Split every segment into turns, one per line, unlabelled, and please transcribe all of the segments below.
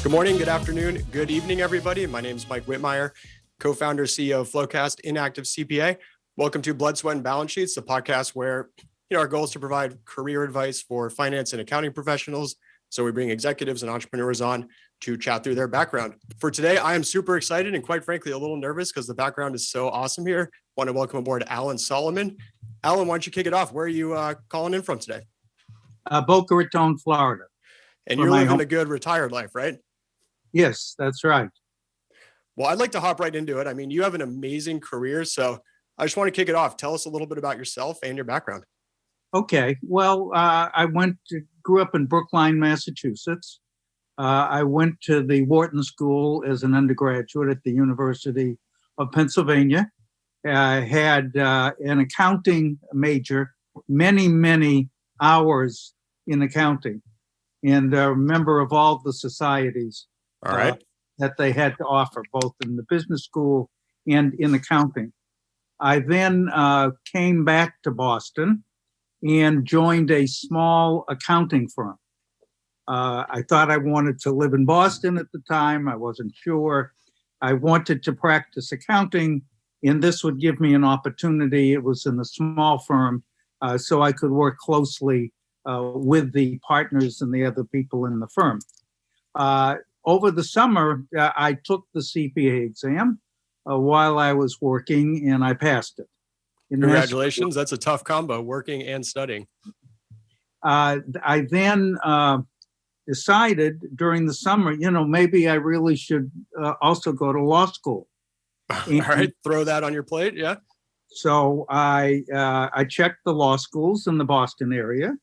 Good morning, good afternoon, good evening, everybody. My name is Mike Whitmire, co-founder, CEO of Flowcast, inactive CPA. Welcome to Blood, Sweat, and Balance Sheets, the podcast where our goal is to provide career advice for finance and accounting professionals. So we bring executives and entrepreneurs on to chat through their background. For today, I am super excited and quite frankly, a little nervous because the background is so awesome here. I want to welcome aboard Allan Solomon. Allan, why don't you kick it off? Where are you calling in from today?
Boca Raton, Florida.
And you're living a good retired life, right?
Yes, that's right.
Well, I'd like to hop right into it. I mean, you have an amazing career, so I just want to kick it off. Tell us a little bit about yourself and your background.
Okay. Well, I grew up in Brookline, Massachusetts. I went to the Wharton School as an undergraduate at the University of Pennsylvania. I had an accounting major, many hours in accounting, and a member of all the societies that they had to offer, both in the business school and in accounting. I then came back to Boston and joined a small accounting firm. I thought I wanted to live in Boston at the time. I wasn't sure. I wanted to practice accounting, and this would give me an opportunity. It was in a small firm, so I could work closely with the partners and the other people in the firm. Over the summer, I took the CPA exam while I was working, and I passed it.
Congratulations. That's a tough combo, working and studying.
I then decided during the summer, maybe I really should also go to law school.
All right, throw that on your plate, yeah. So
I checked the law schools in the Boston area,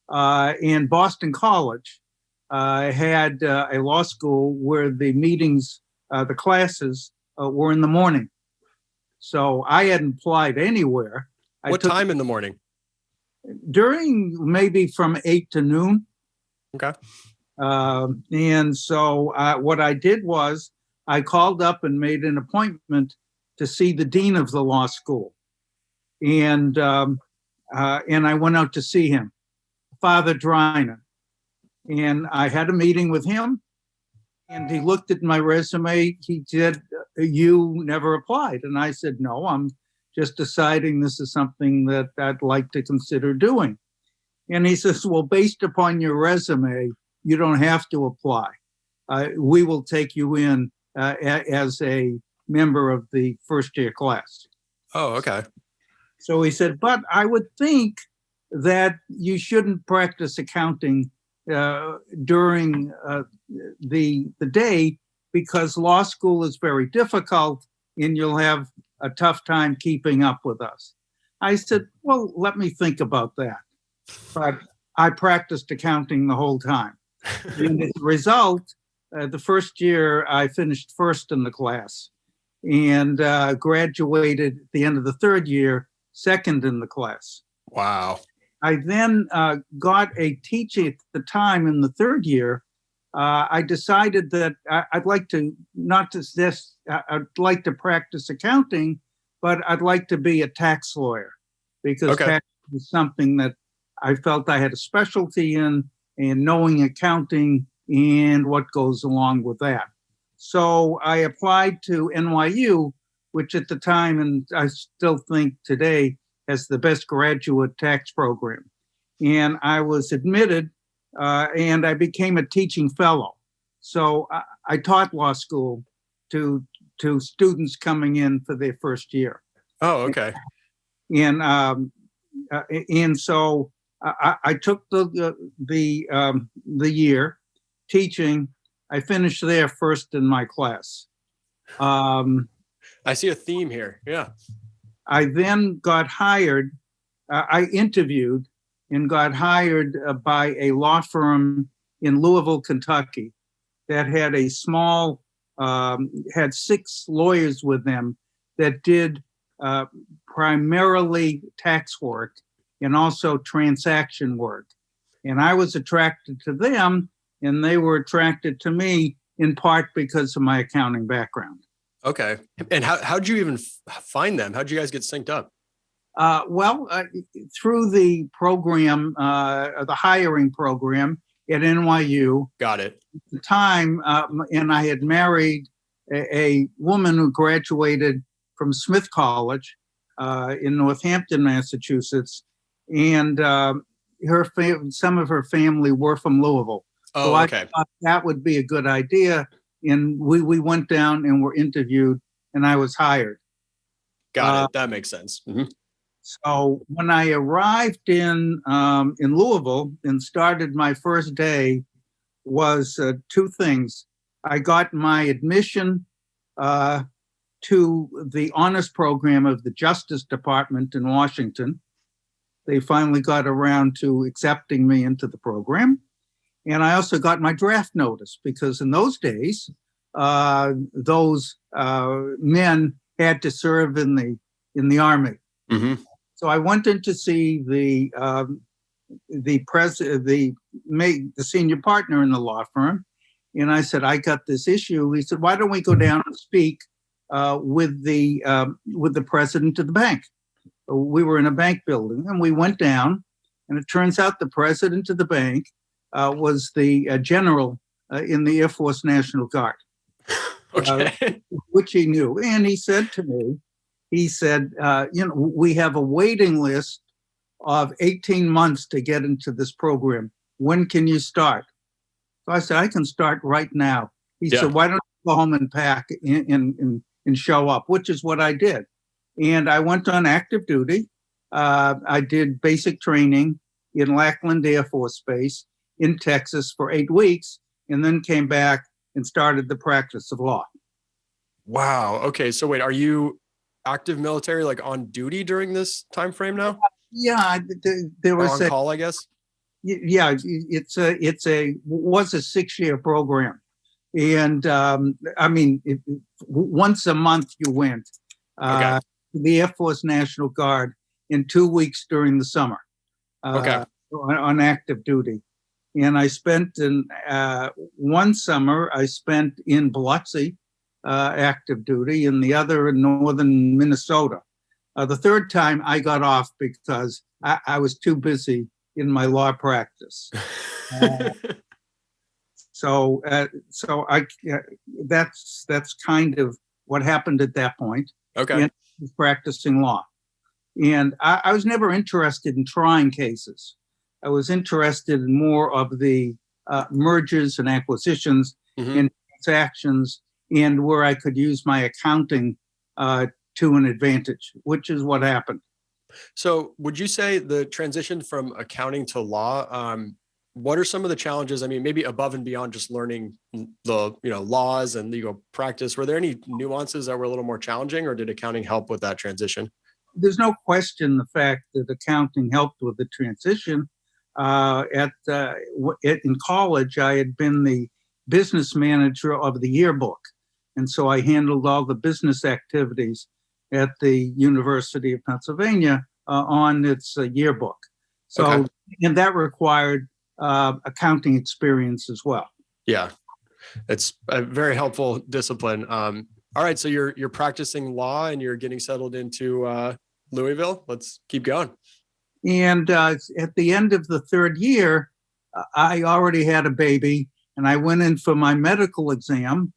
and Boston College had a law school where the meetings, the classes were in the morning. So I hadn't applied anywhere.
What time in the morning?
During maybe from 8 to noon.
Okay.
And so what I did was I called up and made an appointment to see the dean of the law school. And I went out to see him, Father Driner. And I had a meeting with him, and he looked at my resume. He said, "You never applied." And I said, "No, I'm just deciding this is something that I'd like to consider doing." And he says, "Well, based upon your resume, you don't have to apply. We will take you in as a member of the first year class."
Oh, okay.
So he said, "But I would think that you shouldn't practice accounting during the day, because law school is very difficult and you'll have a tough time keeping up with us." I said, "Well, let me think about that." But I practiced accounting the whole time. And as a result, the first year I finished first in the class, and graduated at the end of the third year, second in the class.
Wow.
I then got a teaching at the time in the third year. I decided that I'd like to I'd like to practice accounting, but I'd like to be a tax lawyer, because tax was something that I felt I had a specialty in, and knowing accounting and what goes along with that. So I applied to NYU, which at the time, and I still think today, as the best graduate tax program. And I was admitted, and I became a teaching fellow. So I taught law school to students coming in for their first year.
Oh, okay.
And so I took the year teaching. I finished there first in my class.
I see a theme here. Yeah.
I then got hired. I interviewed and got hired by a law firm in Louisville, Kentucky, that had a small, had 6 lawyers with them that did primarily tax work and also transaction work. And I was attracted to them, and they were attracted to me in part because of my accounting background.
Okay. And how'd you even find them? How'd you guys get synced up?
Through the program, the hiring program, at NYU.
Got it.
At the time, and I had married a woman who graduated from Smith College in Northampton, Massachusetts, and some of her family were from Louisville. So I thought that would be a good idea, and we went down and were interviewed, and I was hired.
Got it. That makes sense. Mm-hmm.
So when I arrived in Louisville and started my first day, was two things. I got my admission to the honors program of the Justice Department in Washington. They finally got around to accepting me into the program. And I also got my draft notice, because in those days, those men had to serve in the Army.
Mm-hmm.
So I went in to see the senior partner in the law firm, and I said, I got this issue. He said, why don't we go down and speak with the president of the bank? We were in a bank building, and we went down, and it turns out the president of the bank was the general in the Air Force National Guard, which he knew. And he said to me, we have a waiting list of 18 months to get into this program. When can you start? So I said, I can start right now. He said, why don't you go home and pack and show up, which is what I did. And I went on active duty. I did basic training in Lackland Air Force Base in Texas for 8 weeks, and then came back and started the practice of law.
Wow. Okay. So wait, are you active military, like on duty during this time frame now?
Yeah, there was
on call, I guess.
Yeah, was a 6-year program, and once a month you went to the Air Force National Guard in 2 weeks during the summer, on active duty. And I spent one summer I spent in Biloxi, active duty, and the other in northern Minnesota. The third time I got off because I was too busy in my law practice. So that's kind of what happened at that point.
Okay.
And practicing law. And I was never interested in trying cases. I was interested in more of the mergers and acquisitions and transactions, and where I could use my accounting to an advantage, which is what happened.
So would you say the transition from accounting to law, what are some of the challenges? I mean, maybe above and beyond just learning the laws and legal practice, were there any nuances that were a little more challenging, or did accounting help with that transition?
There's no question the fact that accounting helped with the transition. In college, I had been the business manager of the yearbook. And so I handled all the business activities at the University of Pennsylvania on its yearbook. So, and that required accounting experience as well.
Yeah, it's a very helpful discipline. All right, so you're practicing law and you're getting settled into Louisville. Let's keep going.
And at the end of the third year, I already had a baby, and I went in for my medical exam,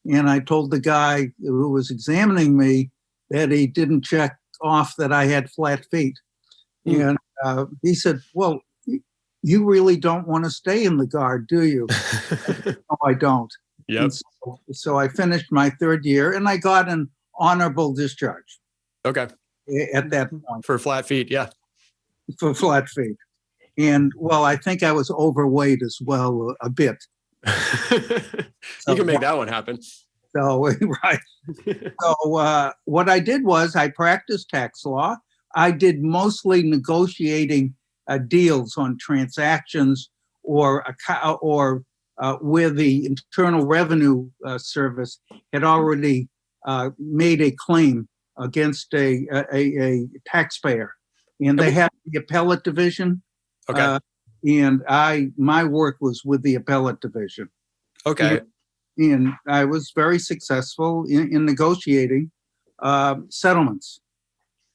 and I told the guy who was examining me that he didn't check off that I had flat feet. And he said, well, you really don't want to stay in the Guard, do you? No, I don't.
Yep.
So I finished my third year, and I got an honorable discharge.
Okay.
At that point.
For flat feet, yeah.
For flat feet. And, well, I think I was overweight as well, a bit.
You can make that one happen.
So, right. So what I did was I practiced tax law. I did mostly negotiating deals on transactions or where the Internal Revenue Service had already made a claim against a taxpayer. And they had the appellate division.
Okay.
And my work was with the appellate division.
Okay.
And I was very successful in negotiating settlements.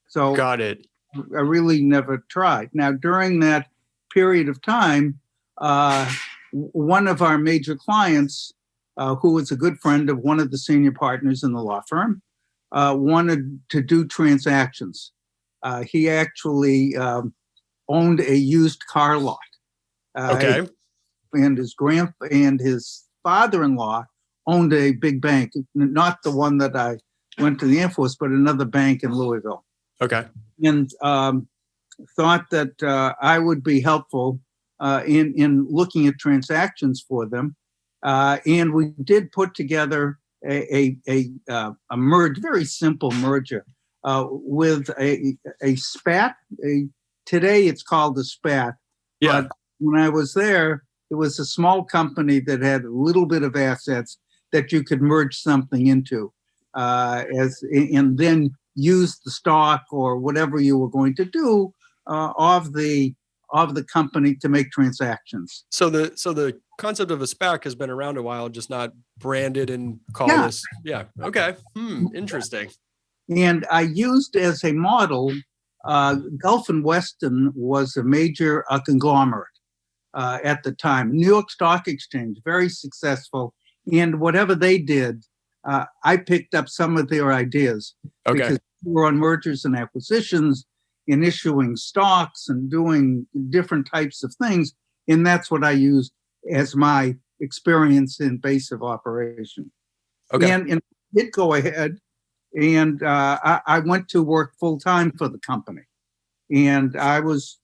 So
got it.
I really never tried. Now, during that period of time, one of our major clients, who was a good friend of one of the senior partners in the law firm, wanted to do transactions. He actually owned a used car lot.
Okay.
And his father-in-law owned a big bank, not the one that I went to the Air Force, but another bank in Louisville.
Okay.
And thought that I would be helpful in looking at transactions for them. And we did put together a merge, very simple merger, with a SPAT. Today it's called a SPAT.
Yeah.
But when I was there, it was a small company that had a little bit of assets that you could merge something into, and then use the stock or whatever you were going to do of the company to make transactions.
So the concept of a SPAC has been around a while, just not branded and called
Yeah.
this. Yeah. Okay. Interesting.
And I used as a model, Gulf and Weston was a major conglomerate at the time. New York Stock Exchange, very successful. And whatever they did, I picked up some of their ideas.
Okay.
Because we were on mergers and acquisitions, in issuing stocks and doing different types of things. And that's what I used as my experience in base of operation.
Okay.
And did go ahead, and I went to work full time for the company. And I was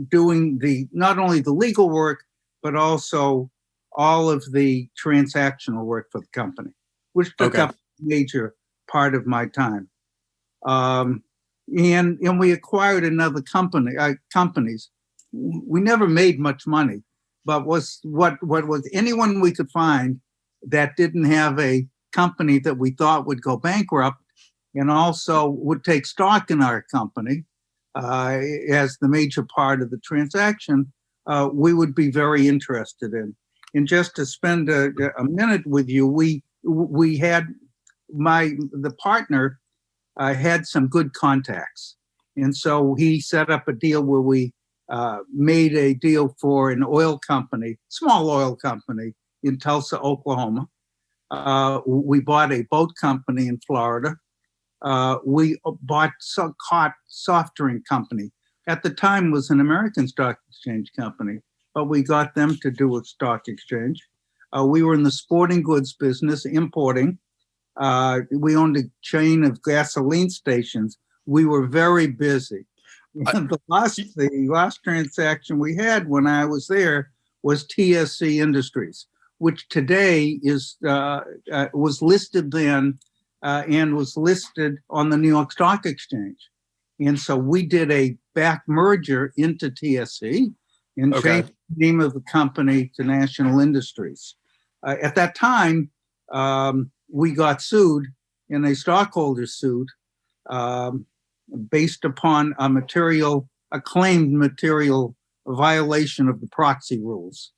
doing not only the legal work, but also all of the transactional work for the company, which took up a major part of my time. And we acquired another companies. We never made much money, but what was anyone we could find that didn't have a company that we thought would go bankrupt and also would take stock in our company as the major part of the transaction, we would be very interested in. And just to spend a minute with you, we had the partner had some good contacts. And so he set up a deal where we made a deal for an oil company, small oil company in Tulsa, Oklahoma. We bought a boat company in Florida. We bought soft drink company. At the time was an American stock exchange company, but we got them to do a stock exchange. We were in the sporting goods business, importing. We owned a chain of gasoline stations. We were very busy. The last transaction we had when I was there was TSC Industries, which today was listed then and was listed on the New York Stock Exchange. And so we did a back merger into TSC and changed the name of the company to National Industries. At that time, we got sued in a stockholder's suit based upon a claimed material violation of the proxy rules.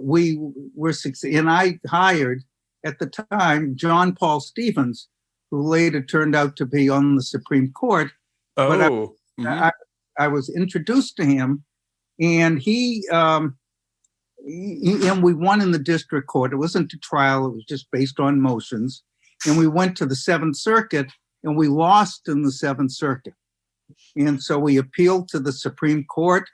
We were successful, and I hired at the time John Paul Stevens, who later turned out to be on the Supreme Court. But I was introduced to him, and and we won in the district court. It wasn't a trial; it was just based on motions. And we went to the Seventh Circuit, and we lost in the Seventh Circuit. And so we appealed to the Supreme Court.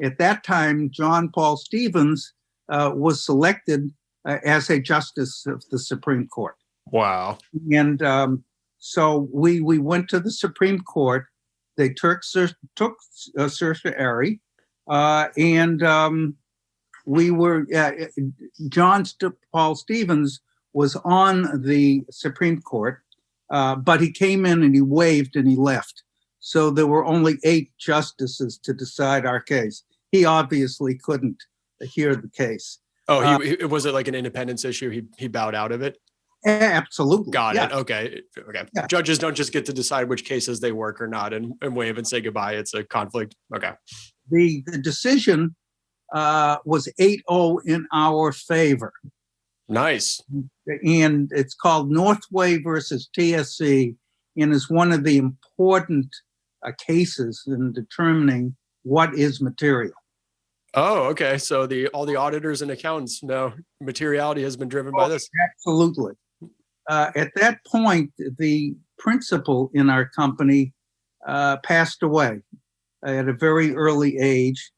At that time, John Paul Stevens was selected as a justice of the Supreme Court.
Wow. And
so we went to the Supreme Court. They took certiorari, and we were, John Paul Stevens was on the Supreme Court, but he came in and he waved and he left. So there were only 8 justices to decide our case. He obviously couldn't hear the case.
Oh, was it like an independence issue? He bowed out of it?
Absolutely.
Got it. Okay.
Yeah.
Judges don't just get to decide which cases they work or not and wave and say goodbye. It's a conflict. Okay.
The decision was 8-0 in our favor.
Nice.
And it's called Northway versus TSC, and is one of the important cases in determining what is material.
Oh, okay. So all the auditors and accountants know materiality has been driven by
Oh,
this.
absolutely. At that point, the principal in our company passed away at a very early age,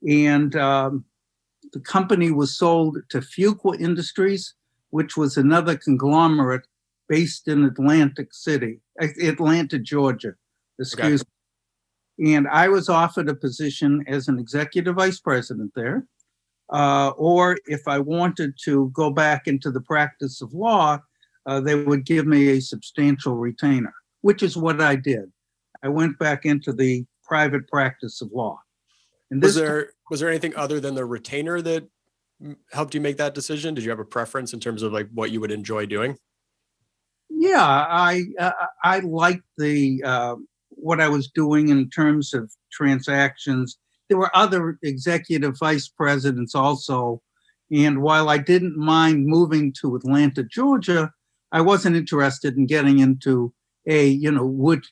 and the company was sold to Fuqua Industries, which was another conglomerate based in Atlanta, Georgia.
Okay.
Excuse me. And I was offered a position as an executive vice president there. Or if I wanted to go back into the practice of law, they would give me a substantial retainer, which is what I did. I went back into the private practice of law. And
Was there anything other than the retainer that helped you make that decision? Did you have a preference in terms of like what you would enjoy doing?
Yeah, I liked the what I was doing in terms of transactions. There were other executive vice presidents also, and while I didn't mind moving to Atlanta, Georgia, I wasn't interested in getting into which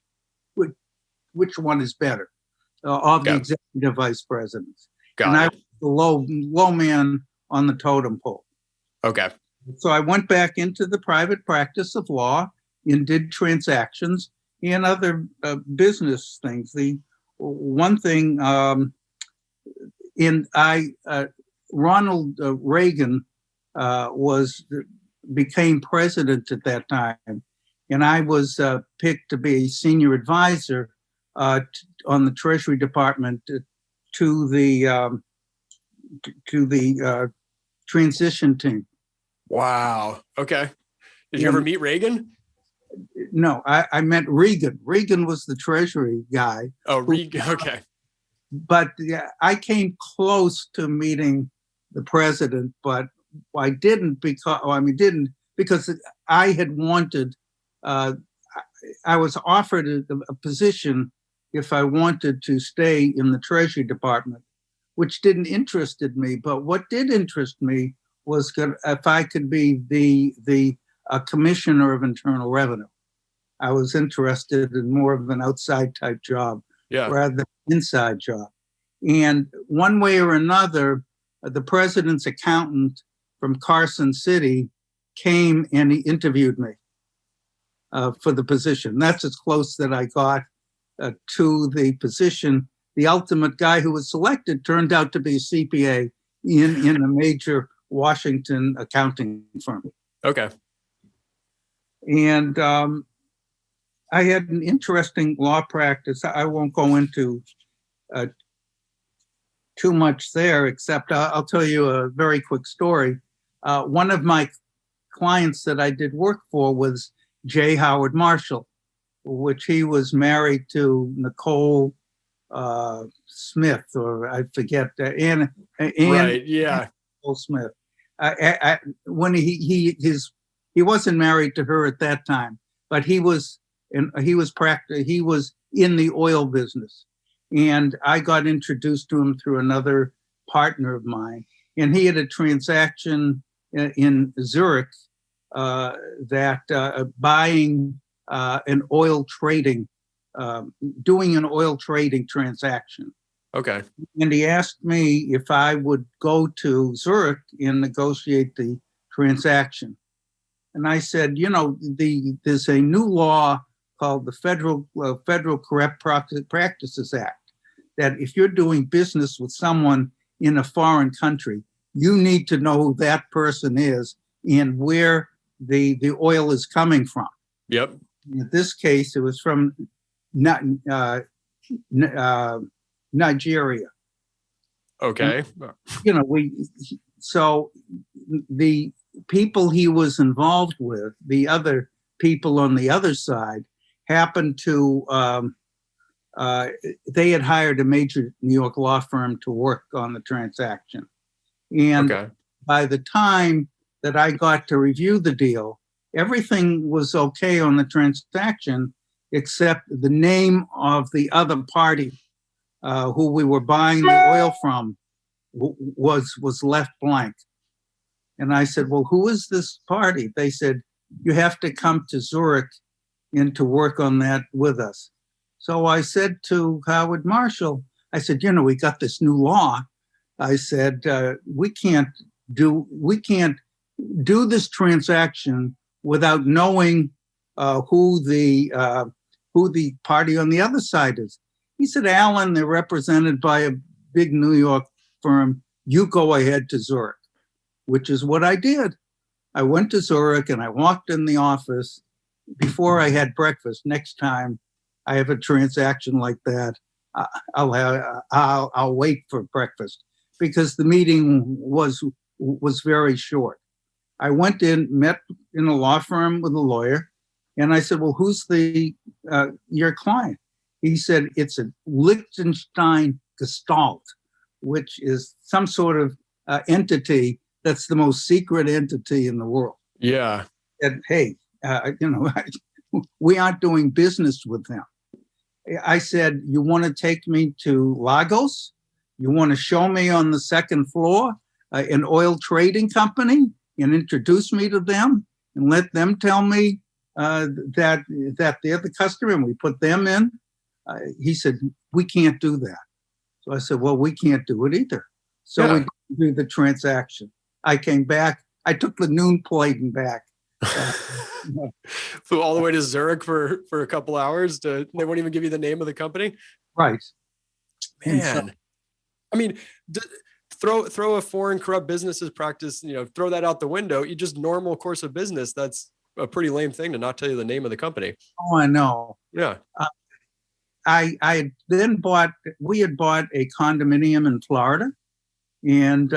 one is better of the
Okay.
executive vice presidents. And
Got
I
it.
was the low man on the totem pole.
Okay.
So I went back into the private practice of law and did transactions and other business things. The one thing, Ronald Reagan became president at that time, and I was picked to be a senior advisor on the Treasury Department to the transition team.
Wow. Okay. Did you ever meet Reagan?
No, I met Reagan. Reagan was the Treasury guy.
Oh, Reagan. Okay.
But I came close to meeting the president, but I didn't because I had wanted. I was offered a position if I wanted to stay in the Treasury Department, which didn't interested me. But what did interest me was if I could be the commissioner of internal revenue. I was interested in more of an outside type job rather than an inside job. And one way or another, the president's accountant from Carson City came and he interviewed me for the position. That's as close that I got to the position. The ultimate guy who was selected turned out to be a CPA in a major Washington accounting firm.
Okay.
And I had an interesting law practice. I won't go into too much there, except I'll tell you a very quick story. One of my clients that I did work for was J. Howard Marshall, which he was married to Nicole Smith, or I forget, Ann
Right. Yeah.
Nicole Smith. When he wasn't married to her at that time, but he was in the oil business, and I got introduced to him through another partner of mine, and he had a transaction in Zurich that buying an oil trading, doing an oil trading transaction.
Okay.
And he asked me if I would go to Zurich and negotiate the transaction. And I said, there's a new law called the Federal Corrupt Practices Act, that if you're doing business with someone in a foreign country, you need to know who that person is and where the oil is coming from.
Yep.
In this case, it was from Nigeria.
Okay.
And, so the people he was involved with, the other people on the other side, happened to, they had hired a major New York law firm to work on the transaction. And by the time that I got to review the deal, everything was okay on the transaction, except the name of the other party who we were buying the oil from was left blank. And I said, well, who is this party? They said, you have to come to Zurich and to work on that with us. So I said to Howard Marshall, I said, we got this new law. I said, we can't do this transaction without knowing who the party on the other side is. He said, Allan, they're represented by a big New York firm. You go ahead to Zurich, which is what I did. I went to Zurich and I walked in the office before I had breakfast. Next time I have a transaction like that, I'll wait for breakfast, because the meeting was very short. I went in, met in a law firm with a lawyer, and I said, well, who's your client? He said, it's a Liechtenstein Gestalt, which is some sort of entity that's the most secret entity in the world.
Yeah.
And hey, we aren't doing business with them. I said, you want to take me to Lagos? You want to show me on the second floor an oil trading company and introduce me to them and let them tell me that they're the customer and we put them in? He said, we can't do that. So I said, well, we can't do it either. So we do the transaction. I came back. I took the noon plane back.
Flew all the way to Zurich for a couple hours. They won't even give you the name of the company.
Right.
Man, I mean, throw a foreign corrupt businesses practice, throw that out the window. You just normal course of business. That's a pretty lame thing to not tell you the name of the company.
Oh, I know.
Yeah.
We had bought a condominium in Florida, and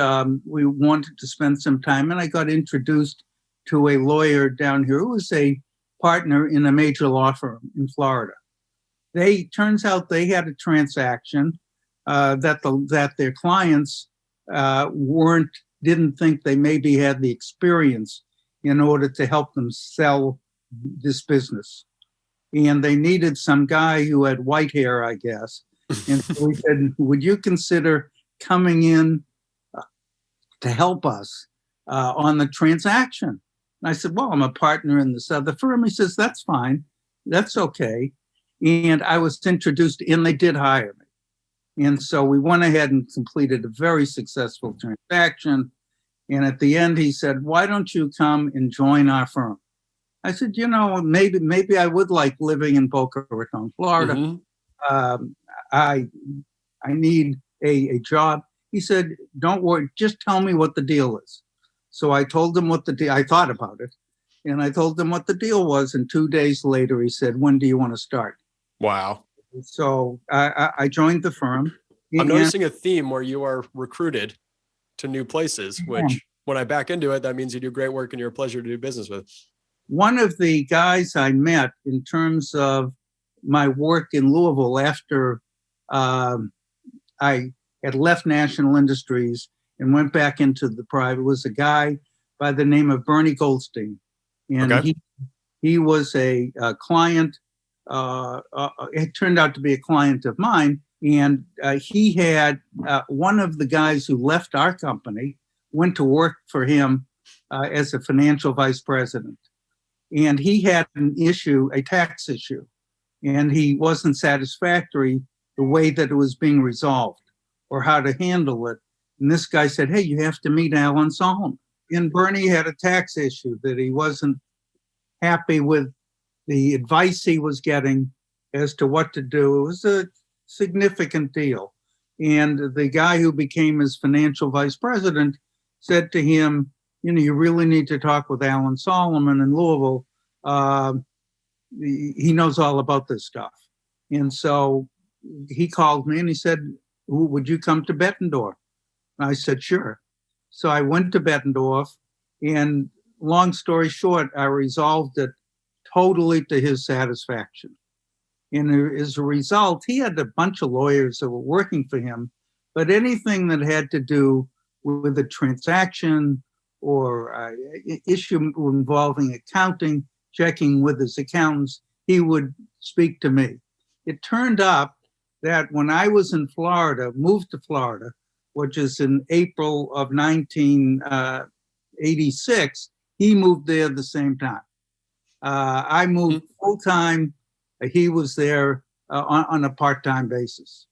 we wanted to spend some time, and I got introduced to a lawyer down here who was a partner in a major law firm in Florida. Turns out they had a transaction that their clients didn't think they maybe had the experience in order to help them sell this business. And they needed some guy who had white hair, I guess. And so we said, would you consider coming in to help us on the transaction? And I said, well, I'm a partner in this other firm. He says, that's fine. That's okay. And I was introduced, and they did hire me. And so we went ahead and completed a very successful transaction. And at the end, he said, why don't you come and join our firm? I said, maybe I would like living in Boca Raton, Florida. Mm-hmm. I need a job. He said, don't worry, just tell me what the deal is. So I told him what the deal, I thought about it, and I told him what the deal was. And 2 days later, he said, when do you want to start?
Wow.
So I joined the firm.
I'm noticing a theme where you are recruited to new places, which when I back into it, that means you do great work and you're a pleasure to do business with.
One of the guys I met in terms of my work in Louisville after I had left National Industries and went back into the private was a guy by the name of Bernie Goldstein. And he was a client. It turned out to be a client of mine. And he had one of the guys who left our company went to work for him as a financial vice president. And he had a tax issue, and he wasn't satisfactory the way that it was being resolved or how to handle it. And this guy said, hey, you have to meet Allan Solomon. And Bernie had a tax issue that he wasn't happy with the advice he was getting as to what to do. It was a significant deal. And the guy who became his financial vice president said to him, you really need to talk with Allan Solomon in Louisville. He knows all about this stuff. And so he called me and he said, would you come to Bettendorf? And I said, sure. So I went to Bettendorf, and long story short, I resolved it totally to his satisfaction. And as a result, he had a bunch of lawyers that were working for him, but anything that had to do with a transaction or issue involving accounting, checking with his accountants, he would speak to me. It turned up that when I was in Florida, moved to Florida, which is in April of 1986, he moved there at the same time. I moved full-time. He was there on a part-time basis.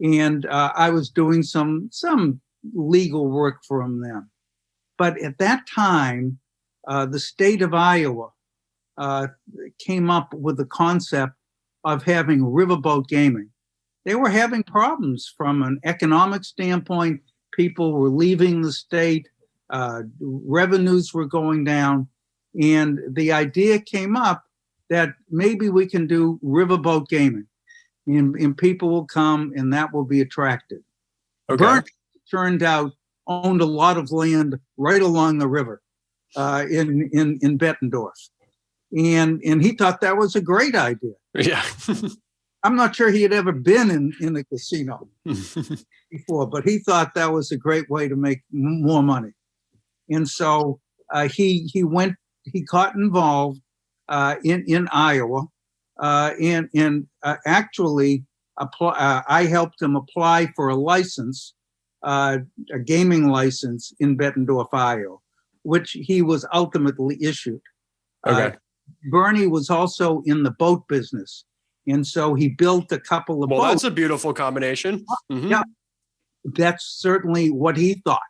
and I was doing some legal work for them. But at that time, the state of Iowa came up with the concept of having riverboat gaming. They were having problems from an economic standpoint. People were leaving the state, revenues were going down, and the idea came up that maybe we can do riverboat gaming, and people will come and that will be attractive.
Okay.
Bernie, turned out, owned a lot of land right along the river in Bettendorf. And he thought that was a great idea.
Yeah.
I'm not sure he had ever been in a casino before, but he thought that was a great way to make more money. And so he got involved in Iowa, and actually I helped him apply for a license, a gaming license in Bettendorf, Iowa, which he was ultimately issued.
Okay.
Bernie was also in the boat business, and so he built a couple of boats.
That's a beautiful combination. Mm-hmm.
Yeah, that's certainly what he thought.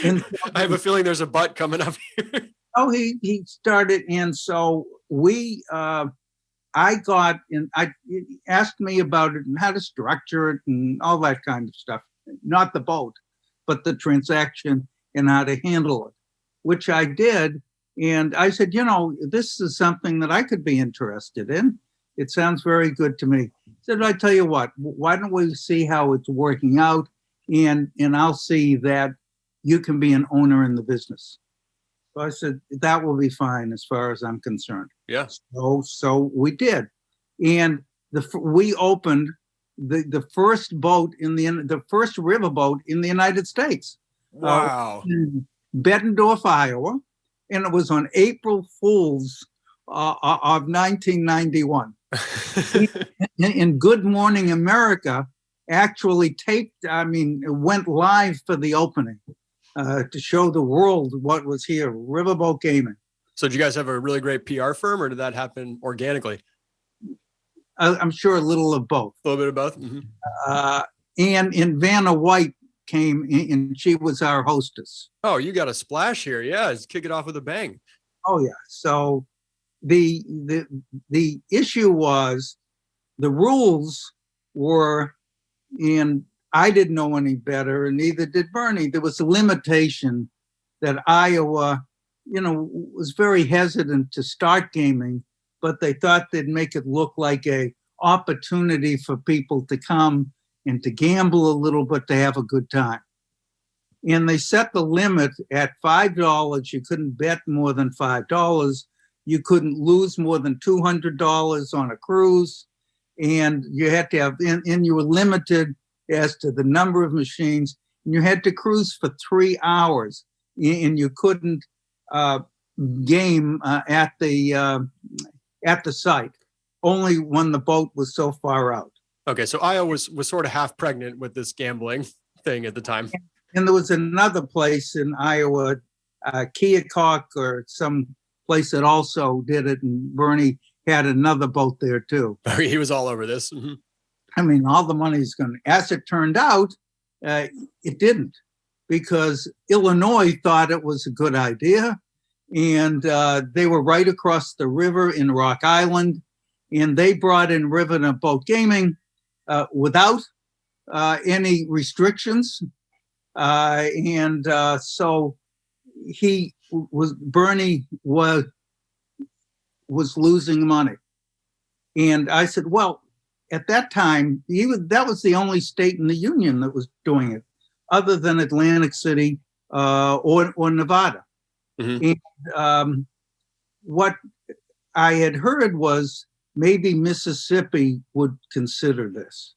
And so
I have a feeling there's a butt coming up here.
Oh, he started, and so I he asked me about it and how to structure it and all that kind of stuff. Not the boat, but the transaction and how to handle it, which I did. And I said, this is something that I could be interested in. It sounds very good to me. He said, I tell you what, why don't we see how it's working out, and I'll see that you can be an owner in the business. So I said, that will be fine as far as I'm concerned.
Yeah.
So we did. And we opened the first boat the first riverboat in the United States.
Wow.
In Bettendorf, Iowa. And it was on April Fool's of 1991. And Good Morning America actually went live for the opening to show the world what was here, riverboat gaming.
So did you guys have a really great PR firm, or did that happen organically?
I'm sure a little of both.
A little bit of both? Mm-hmm.
And Vanna White came in, and she was our hostess.
Oh, you got a splash here. Yeah, let's kick it off with a bang.
Oh, yeah. So the issue was the rules were, and I didn't know any better, and neither did Bernie. There was a limitation that Iowa, was very hesitant to start gaming, but they thought they'd make it look like a opportunity for people to come and to gamble a little, but to have a good time. And they set the limit at $5. You couldn't bet more than $5. You couldn't lose more than $200 on a cruise. And you had to have, and you were limited as to the number of machines. And you had to cruise for 3 hours. And you couldn't game at the site, only when the boat was so far out.
Okay, so Iowa was sort of half pregnant with this gambling thing at the time.
And there was another place in Iowa, Keokuk or some place that also did it, and Bernie had another boat there too.
He was all over this. Mm-hmm.
All the money's going. As it turned out, it didn't, because Illinois thought it was a good idea, and they were right across the river in Rock Island, and they brought in riverboat gaming without any restrictions. So Bernie was losing money. And I said, well, at that time, that was the only state in the union that was doing it, other than Atlantic City or Nevada. Mm-hmm. And what I had heard was maybe Mississippi would consider this.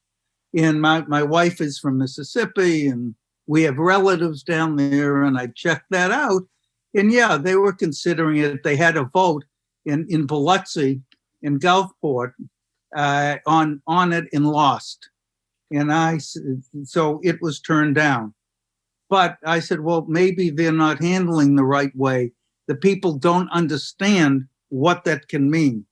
And my wife is from Mississippi, and we have relatives down there, and I checked that out. And yeah, they were considering it. They had a vote in Biloxi, in Gulfport, on it, and lost. And so it was turned down. But I said, well, maybe they're not handling the right way. The people don't understand what that can mean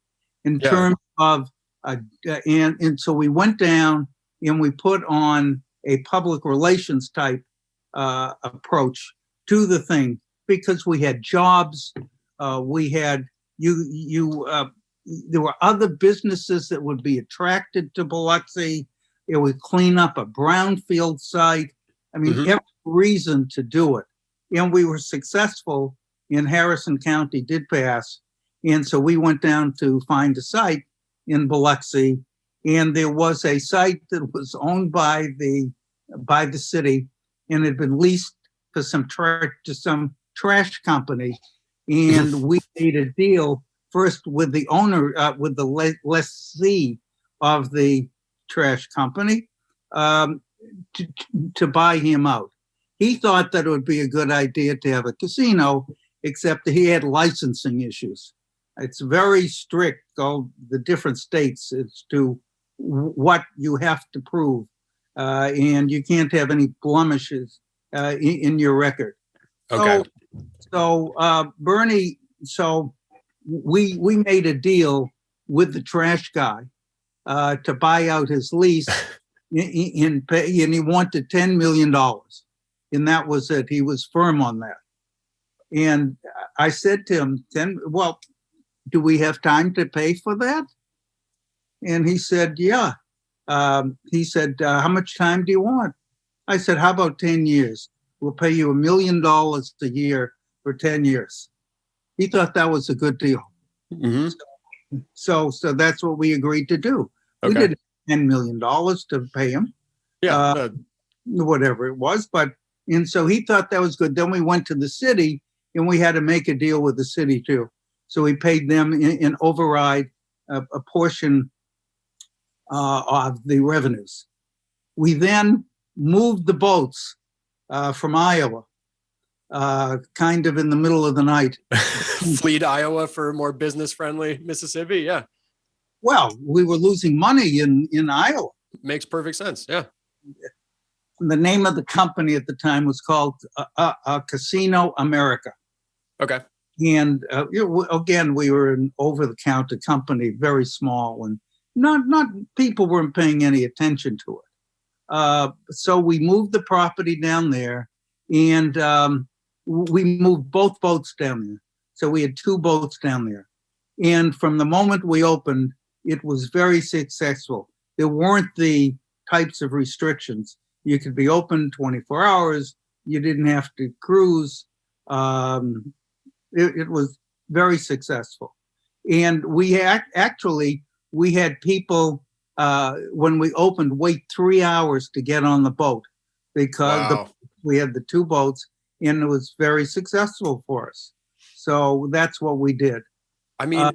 in terms of And so we went down and we put on a public relations type approach to the thing, because we had jobs, we had there were other businesses that would be attracted to Biloxi. It would clean up a brownfield site. I mean, every reason to do it. And we were successful in Harrison County, did pass. And so we went down to find a site in Biloxi. And there was a site that was owned by the city and had been leased to some trash company. And we made a deal first with the owner, with the lessee of the trash company, to buy him out. He thought that it would be a good idea to have a casino, except that he had licensing issues. It's very strict, all the different states, as to what you have to prove, and you can't have any blemishes in your record.
Okay.
So Bernie, we made a deal with the trash guy to buy out his lease and he wanted $10 million. And that was it. He was firm on that. And I said to him, well, do we have time to pay for that? And he said, yeah. He said, how much time do you want? I said, how about 10 years? We'll pay you $1 million a year for 10 years. He thought that was a good deal. So that's what we agreed to do. We did $10 million to pay him. Yeah. Whatever it was. And so he thought that was good. Then we went to the city and we had to make a deal with the city too. So we paid them in override a portion of the revenues. We then moved the boats from Iowa, kind of in the middle of the night.
Flee to Iowa for more business-friendly Mississippi, yeah.
Well, we were losing money in Iowa.
Makes perfect sense, yeah.
The name of the company at the time was called Casino America.
Okay.
And again, we were an over-the-counter company, very small, and not people weren't paying any attention to it. So we moved the property down there, and we moved both boats down there. So we had 2 boats down there. And from the moment we opened, it was very successful. There weren't the types of restrictions. You could be open 24 hours. You didn't have to cruise. It was very successful. And we we had people, when we opened, wait 3 hours to get on the boat, because we had the 2 boats, and it was very successful for us. So that's what we did.
I mean,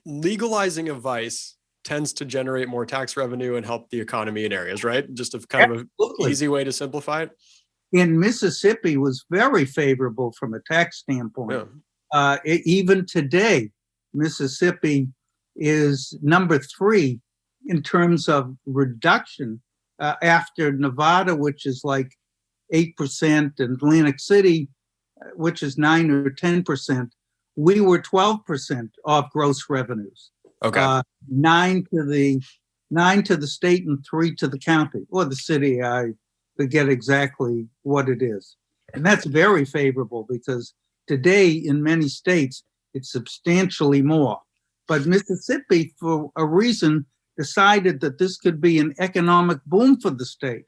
legalizing a vice tends to generate more tax revenue and help the economy in areas, right? Just a kind of an easy way to simplify it.
In Mississippi was very favorable from a tax standpoint. Yeah. Even today, Mississippi is number 3 in terms of reduction after Nevada, which is like 8%, and Atlantic City, which is 9 or 10%. We were 12% of gross revenues. Okay. 9 to the state and 3 to the county or the city. I forget exactly what it is. And that's very favorable, because today in many states, it's substantially more. But Mississippi, for a reason, decided that this could be an economic boom for the state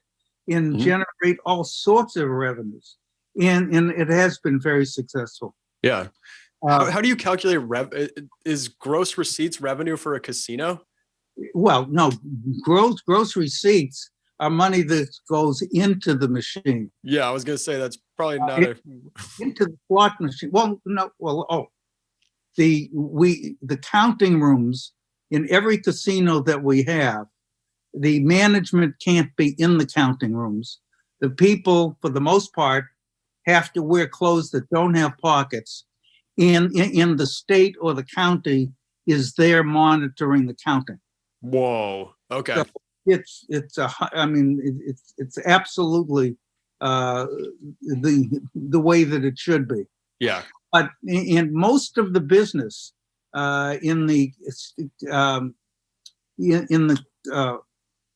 and generate all sorts of revenues. And it has been very successful.
Yeah. How do you calculate is gross receipts revenue for a casino?
Well, no, gross receipts are money that goes into the machine.
Yeah, I was going to say that's probably not
into the slot machine. Well, no, the counting rooms in every casino that we have, the management can't be in the counting rooms. The people, for the most part, have to wear clothes that don't have pockets. And in the state or the county is there monitoring the counting.
Whoa. Okay.
So it's absolutely the way that it should be.
Yeah.
But in most of the business in the in the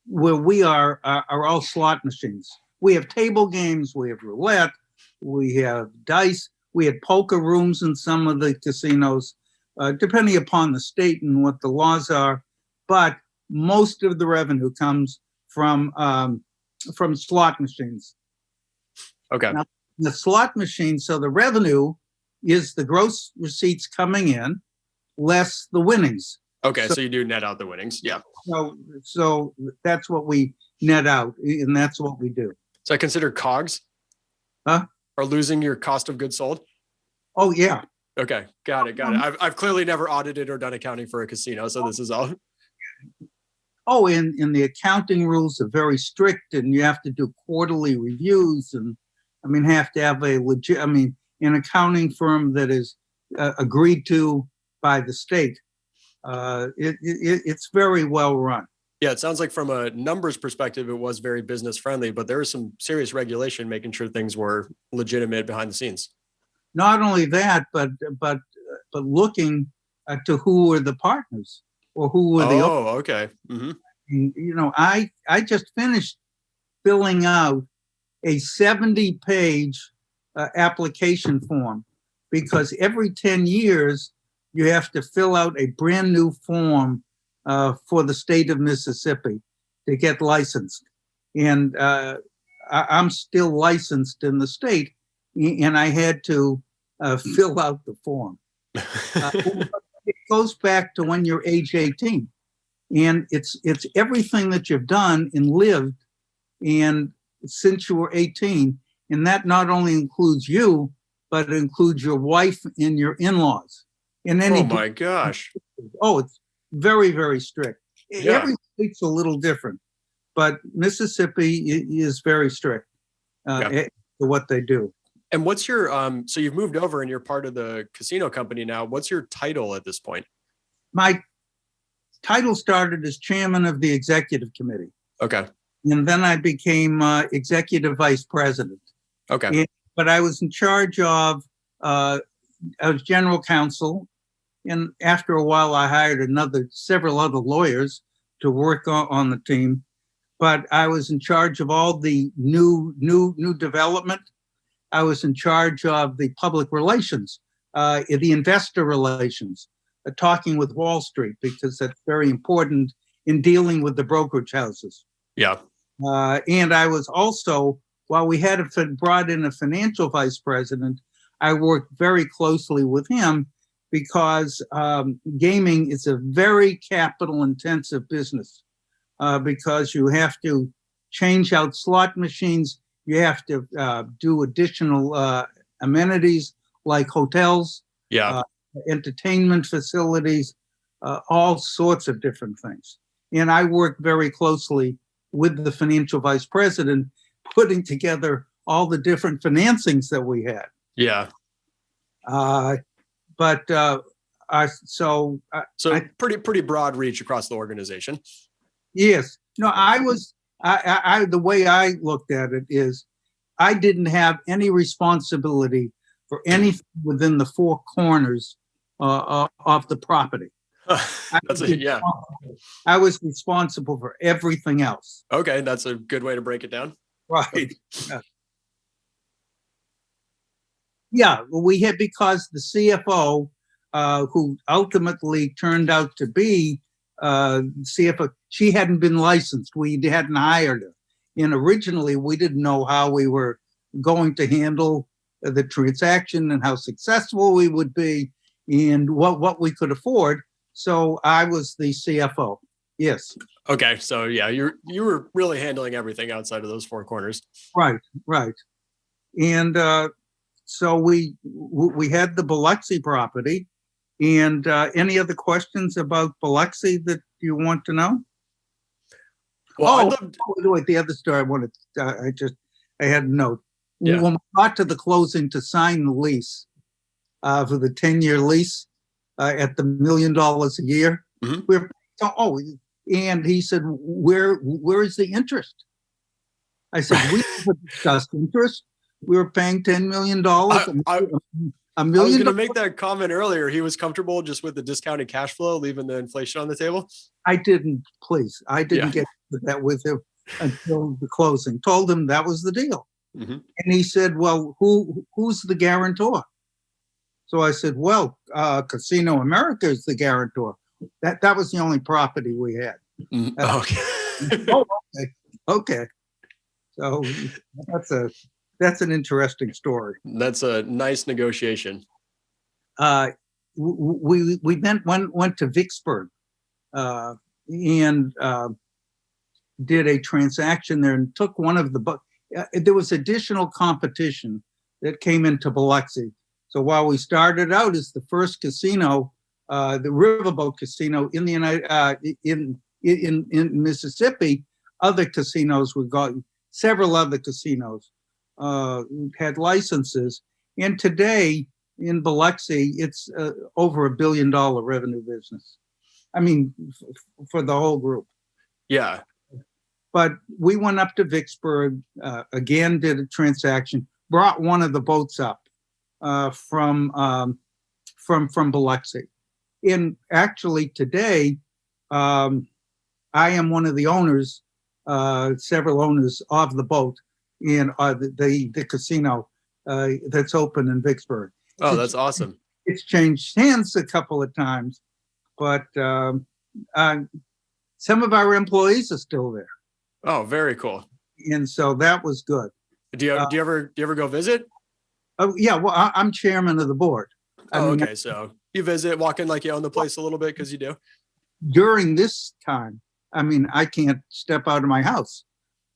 where we are all slot machines. We have table games, we have roulette, we have dice, we have poker rooms in some of the casinos, depending upon the state and what the laws are. But most of the revenue comes from slot machines.
Okay.
Now, the slot machine, so the revenue is the gross receipts coming in less the winnings.
Okay, so you do net out the winnings. Yeah.
So that's what we net out, and that's what we do.
So I consider COGS?
Huh?
Or losing your cost of goods sold?
Oh, yeah.
Okay, got it. I've clearly never audited or done accounting for a casino, so this is all.
Oh, and the accounting rules are very strict, and you have to do quarterly reviews, and have to have a legit, an accounting firm that is agreed to by the state. It's very well run.
Yeah, it sounds like from a numbers perspective, it was very business friendly, but there was some serious regulation making sure things were legitimate behind the scenes.
Not only that, but looking to who were the partners or who were the.
Oh, okay. Mm-hmm.
I just finished filling out a 70-page application form, because every 10 years you have to fill out a brand new form for the state of Mississippi to get licensed. And I'm still licensed in the state, and I had to fill out the form. It goes back to when you're age 18. And it's everything that you've done and lived and since you were 18. And that not only includes you, but it includes your wife and your in-laws. And
oh my gosh.
Oh, it's very, very strict.
Yeah.
Every state's a little different, but Mississippi is very strict to what they do.
And what's your, so you've moved over and you're part of the casino company now. What's your title at this point?
My title started as chairman of the executive committee.
Okay.
And then I became executive vice president.
Okay.
But I was in charge of, I was general counsel. And after a while, I hired several other lawyers to work on the team. But I was in charge of all the new development. I was in charge of the public relations, the investor relations, talking with Wall Street, because that's very important in dealing with the brokerage houses.
Yeah.
And I was also, while we had brought in a financial vice president, I worked very closely with him, because gaming is a very capital intensive business, because you have to change out slot machines. You have to do additional amenities like hotels, entertainment facilities, all sorts of different things. And I worked very closely with the financial vice president, putting together all the different financings that we had.
Yeah.
So
pretty broad reach across the organization.
Yes. No, the way I looked at it is I didn't have any responsibility for anything within the four corners of the property. I was responsible for everything else.
Okay, that's a good way to break it down.
Right. Yeah, well, we had, because the CFO, who ultimately turned out to be CFO, she hadn't been licensed. We hadn't hired her. And originally, we didn't know how we were going to handle the transaction and how successful we would be and what we could afford. So I was the CFO. Yes.
Okay. So yeah, you were really handling everything outside of those four corners.
Right. And so we had the Biloxi property. And any other questions about Biloxi that you want to know?
Well,
wait, the other story I wanted, I had a note.
Yeah.
When we got to the closing to sign the lease for the 10-year lease at the $1 million a year,
mm-hmm.
And he said, where is the interest? I said, we never discussed interest. We were paying $10 million $1
I was
million.
going to make that comment earlier. He was comfortable just with the discounted cash flow, leaving the inflation on the table.
I didn't get that with him until the closing. Told him that was the deal.
Mm-hmm.
And he said, well, who's the guarantor? So I said, well, Casino America is the guarantor. That was the only property we had.
Okay.
Oh, okay. So that's an interesting story.
That's a nice negotiation.
We then went to Vicksburg and did a transaction there and took one of the there was additional competition that came into Biloxi. So while we started out as the first casino, the Riverboat Casino in the in Mississippi, other casinos were going. Several other casinos had licenses, and today in Biloxi, it's over $1 billion revenue business. I mean, for the whole group.
Yeah.
But we went up to Vicksburg, again, did a transaction, brought one of the boats up from Biloxi. And actually today, I am one of the owners, several owners of the boat in the casino that's open in Vicksburg.
Oh, that's awesome.
It's changed hands a couple of times, but some of our employees are still there.
Oh, very cool.
And so that was good.
Do you ever go visit?
Oh yeah, well, I'm chairman of the board.
Okay, so you visit, walk in like you own the place a little bit because you do.
During this time, I mean, I can't step out of my house,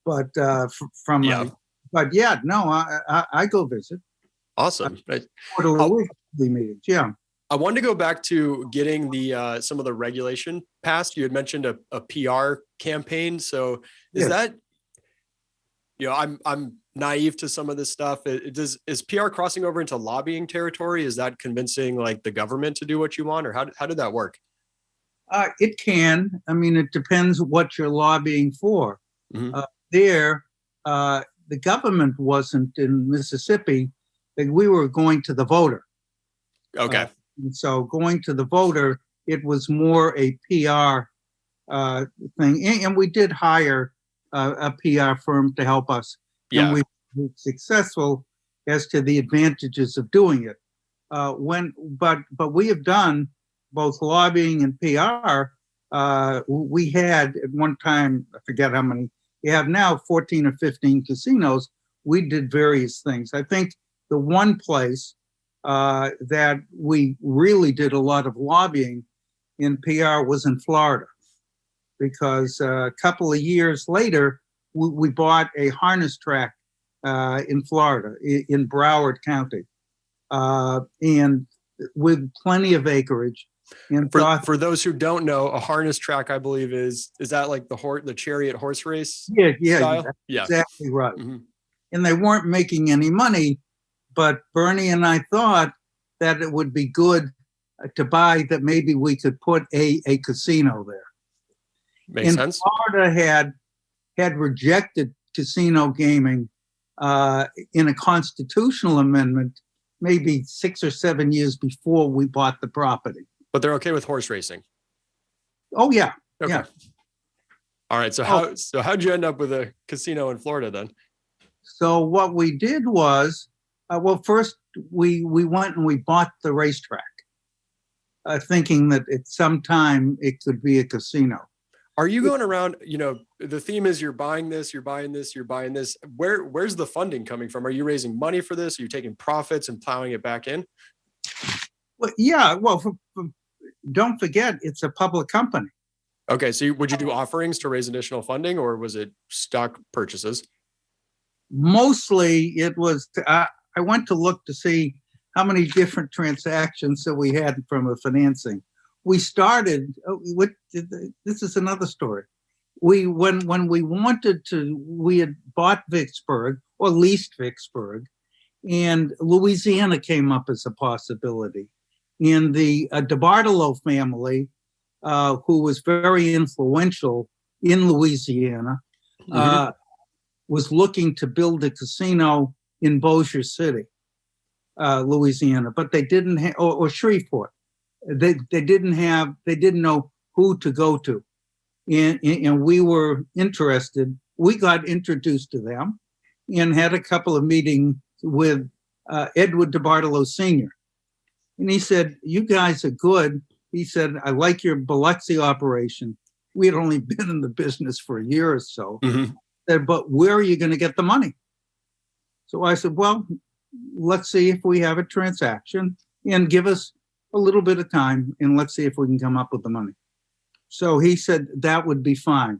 but but yeah, no, I go visit.
Awesome.
Quarterly meetings, yeah.
I wanted to go back to getting the some of the regulation passed. You had mentioned a PR campaign. So is that, I'm naive to some of this stuff. Is PR crossing over into lobbying territory? Is that convincing like the government to do what you want, or how did that work?
It can. I mean, it depends what you're lobbying for.
Mm-hmm.
The government wasn't in Mississippi. We were going to the voter.
Okay.
And so going to the voter, it was more a PR thing. And we did hire a PR firm to help us.
Yeah.
And we were successful as to the advantages of doing it. But we have done both lobbying and PR. We had at one time, I forget how many, we have now 14 or 15 casinos. We did various things. I think the one place that we really did a lot of lobbying in PR was in Florida, because a couple of years later, we bought a harness track in Florida, in Broward County, and with plenty of acreage. And
for those who don't know, a harness track, I believe, is that like the chariot horse race?
Yeah,
style?
Exactly right.
Mm-hmm.
And they weren't making any money, but Bernie and I thought that it would be good to buy, that maybe we could put a casino there.
Makes sense.
Florida had rejected casino gaming in a constitutional amendment maybe 6 or 7 years before we bought the property.
But they're okay with horse racing.
Oh yeah.
Okay.
Yeah.
All right. So how'd you end up with a casino in Florida then?
So what we did was, first we went and we bought the racetrack, thinking that at some time it could be a casino.
Are you going around, the theme is you're buying this, you're buying this, you're buying this. Where's the funding coming from? Are you raising money for this? Are you taking profits and plowing it back in?
Well, yeah. Well, don't forget, it's a public company.
Okay. So would you do offerings to raise additional funding, or was it stock purchases?
Mostly it was, I went to look to see how many different transactions that we had from a financing. We started with, this is another story. When we wanted to, we had bought Vicksburg or leased Vicksburg, and Louisiana came up as a possibility. And the DeBartolo family, who was very influential in Louisiana, was looking to build a casino in Bossier City. Louisiana, but they didn't have, or Shreveport. They didn't know who to go to. And we were interested. We got introduced to them and had a couple of meetings with Edward DeBartolo Sr. And he said, "You guys are good." He said, "I like your Biloxi operation." We had only been in the business for a year or so.
Mm-hmm.
Said, "But where are you going to get the money?" So I said, "Well, let's see if we have a transaction and give us a little bit of time and let's see if we can come up with the money." So he said that would be fine.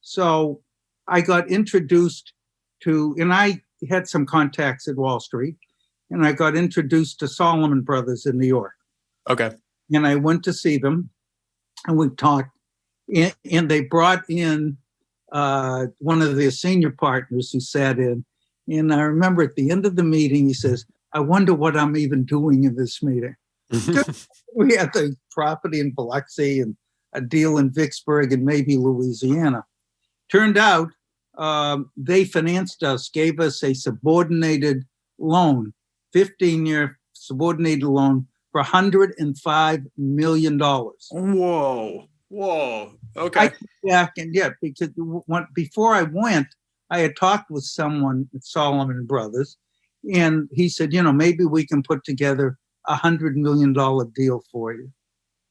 So I got introduced to, and I had some contacts at Wall Street, and I got introduced to Solomon Brothers in New York.
Okay.
And I went to see them and we talked, and they brought in one of their senior partners who sat in. And I remember at the end of the meeting, he says, "I wonder what I'm even doing in this meeting." We had the property in Biloxi and a deal in Vicksburg and maybe Louisiana. Turned out they financed us, gave us a subordinated loan, 15-year subordinated loan for $105 million.
Whoa. Okay.
Because before I went, I had talked with someone at Solomon Brothers, and he said, maybe we can put together $100 million deal for you,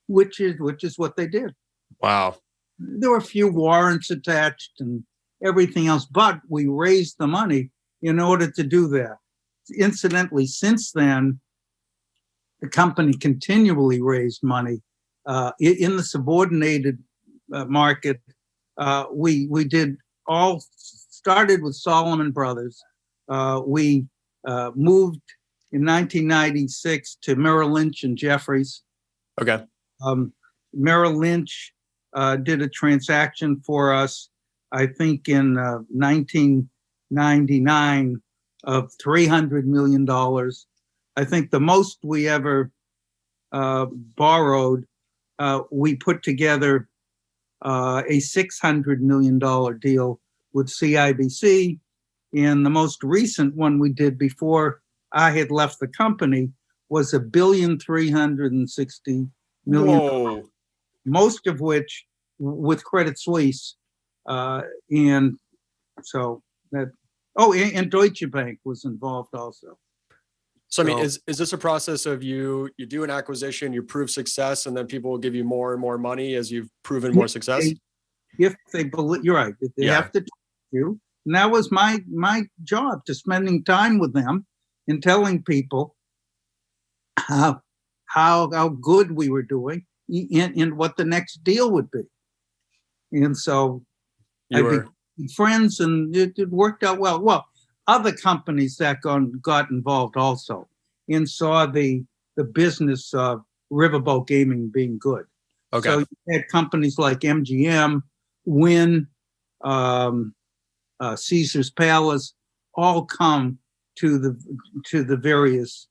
which is what they did.
Wow.
There were a few warrants attached and everything else, but we raised the money in order to do that. Incidentally, since then, the company continually raised money in the subordinated market. We did all, started with Solomon Brothers. We moved in 1996 to Merrill Lynch and Jeffries.
Okay.
Merrill Lynch did a transaction for us, I think in 1999 of $300 million. I think the most we ever borrowed, we put together a $600 million deal with CIBC. And the most recent one we did before I had left the company was $1.36 billion.
Whoa.
Most of which with Credit Suisse. And so that, and Deutsche Bank was involved also.
So, I mean, is this a process of you do an acquisition, you prove success, and then people will give you more and more money as you've proven more success?
If they believe, you're right. If they have to talk to you. And that was my job, to spending time with them and telling people how good we were doing and what the next deal would be. And so I became friends, and it worked out well. Well, other companies that got involved also and saw the business of riverboat gaming being good.
Okay.
So you had companies like MGM, Wynn, Caesar's Palace, all come to the various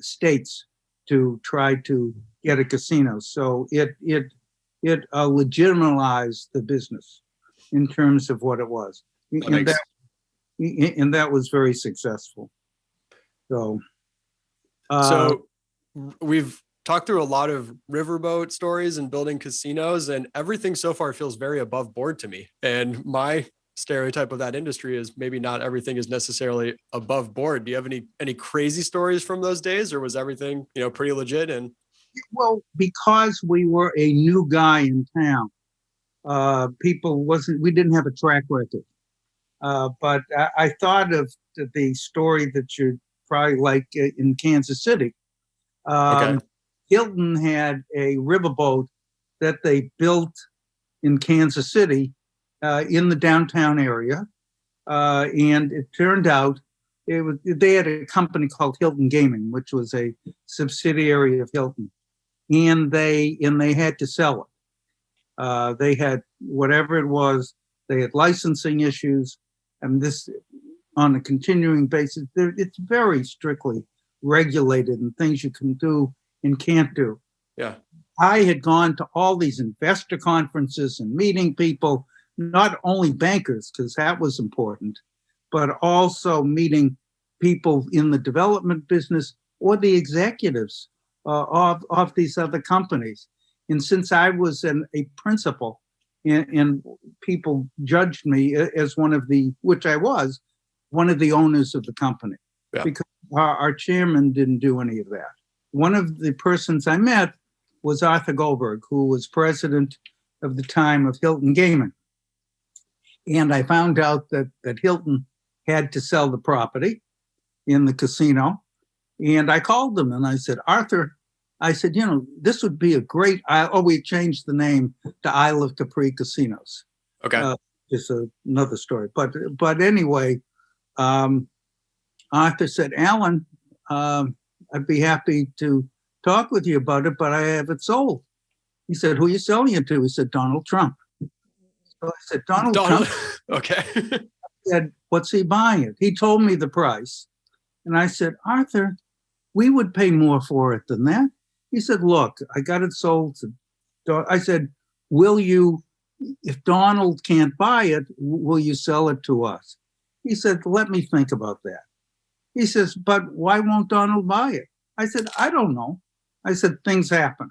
states to try to get a casino. So it legitimized the business in terms of what it was, and that was very successful. So
we've talked through a lot of riverboat stories and building casinos, and everything so far feels very above board to me. And my stereotype of that industry is maybe not everything is necessarily above board. Do you have any crazy stories from those days, or was everything, pretty legit? And
well, because we were a new guy in town, we didn't have a track record. But I thought of the story that you'd probably like in Kansas City.
Okay.
Hilton had a riverboat that they built in Kansas City in the downtown area. And it turned out they had a company called Hilton Gaming, which was a subsidiary of Hilton. And they had to sell it. They had whatever it was, they had licensing issues, and this on a continuing basis. It's very strictly regulated and things you can do and can't do.
Yeah.
I had gone to all these investor conferences and meeting people, not only bankers, because that was important, but also meeting people in the development business or the executives of these other companies. And since I was a principal, and people judged me as which I was, one of the owners of the company, because our chairman didn't do any of that. One of the persons I met was Arthur Goldberg, who was president of the time of Hilton Gaming. And I found out that Hilton had to sell the property in the casino. And I called them and I said, Arthur, I said, this would be a great, we changed the name to Isle of Capri Casinos.
Okay.
It's another story. But anyway, Arthur said, Allan, I'd be happy to talk with you about it, but I have it sold. He said, who are you selling it to? He said, Donald Trump. So I said, Donald Trump?
Okay.
I said, what's he buying it? He told me the price. And I said, Arthur, we would pay more for it than that. He said, look, I got it sold to, I said, if Donald can't buy it, will you sell it to us? He said, let me think about that. He says, but why won't Donald buy it? I said, I don't know. I said, things happen.